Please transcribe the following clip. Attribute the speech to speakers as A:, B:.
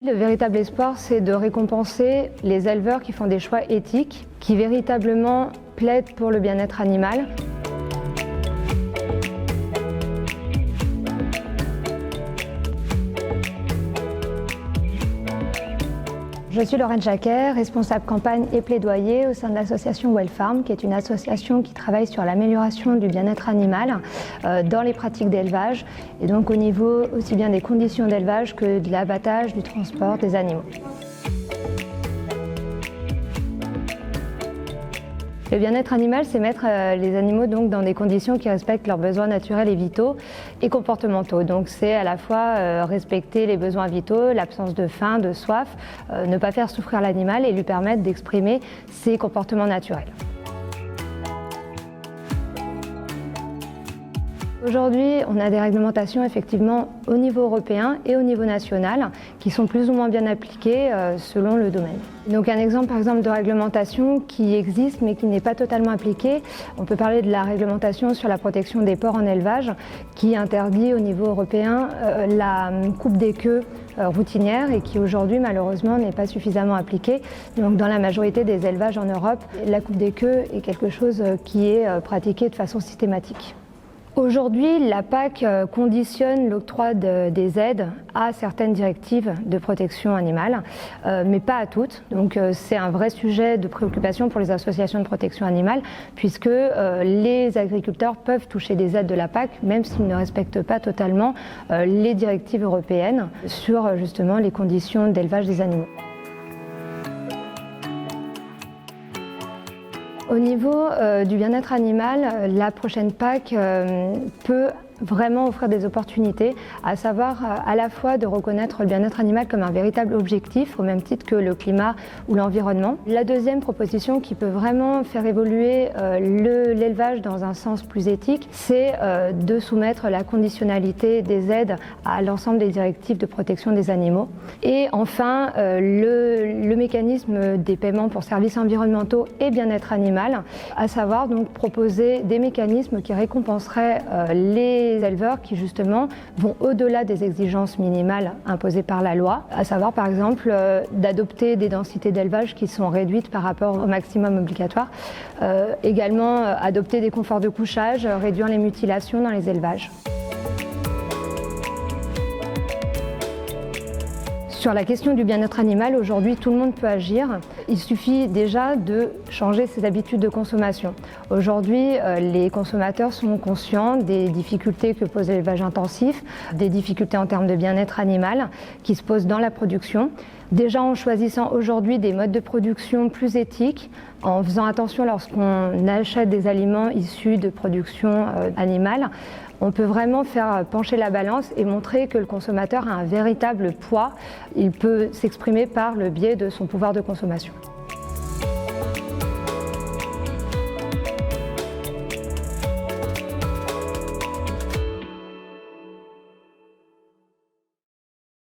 A: Le véritable espoir, c'est de récompenser les éleveurs qui font des choix éthiques, qui véritablement plaident pour le bien-être animal. Je suis Lorraine Jacquet, responsable campagne et plaidoyer au sein de l'association Wellfarm, qui est une association qui travaille sur l'amélioration du bien-être animal dans les pratiques d'élevage, et donc au niveau aussi bien des conditions d'élevage que de l'abattage, du transport des animaux. Le bien-être animal, c'est mettre les animaux donc dans des conditions qui respectent leurs besoins naturels et vitaux et comportementaux. Donc c'est à la fois respecter les besoins vitaux, l'absence de faim, de soif, ne pas faire souffrir l'animal et lui permettre d'exprimer ses comportements naturels. Aujourd'hui, on a des réglementations effectivement au niveau européen et au niveau national qui sont plus ou moins bien appliquées selon le domaine. Donc un exemple par exemple de réglementation qui existe mais qui n'est pas totalement appliquée, on peut parler de la réglementation sur la protection des porcs en élevage qui interdit au niveau européen la coupe des queues routinière et qui aujourd'hui malheureusement n'est pas suffisamment appliquée. Donc dans la majorité des élevages en Europe, la coupe des queues est quelque chose qui est pratiqué de façon systématique. Aujourd'hui, la PAC conditionne l'octroi des aides à certaines directives de protection animale, mais pas à toutes. Donc c'est un vrai sujet de préoccupation pour les associations de protection animale, puisque les agriculteurs peuvent toucher des aides de la PAC, même s'ils ne respectent pas totalement les directives européennes sur justement les conditions d'élevage des animaux. Au niveau du bien-être animal, la prochaine PAC peut vraiment offrir des opportunités, à savoir à la fois de reconnaître le bien-être animal comme un véritable objectif, au même titre que le climat ou l'environnement. La deuxième proposition qui peut vraiment faire évoluer l'élevage dans un sens plus éthique, c'est de soumettre la conditionnalité des aides à l'ensemble des directives de protection des animaux. Et enfin, le mécanisme des paiements pour services environnementaux et bien-être animal, à savoir donc proposer des mécanismes qui récompenseraient les éleveurs qui justement vont au-delà des exigences minimales imposées par la loi, à savoir par exemple d'adopter des densités d'élevage qui sont réduites par rapport au maximum obligatoire, également adopter des conforts de couchage, réduire les mutilations dans les élevages. Sur la question du bien-être animal, aujourd'hui, tout le monde peut agir. Il suffit déjà de changer ses habitudes de consommation. Aujourd'hui, les consommateurs sont conscients des difficultés que pose l'élevage intensif, des difficultés en termes de bien-être animal qui se posent dans la production. Déjà en choisissant aujourd'hui des modes de production plus éthiques, en faisant attention lorsqu'on achète des aliments issus de production animale, on peut vraiment faire pencher la balance et montrer que le consommateur a un véritable poids. Il peut s'exprimer par le biais de son pouvoir de consommation.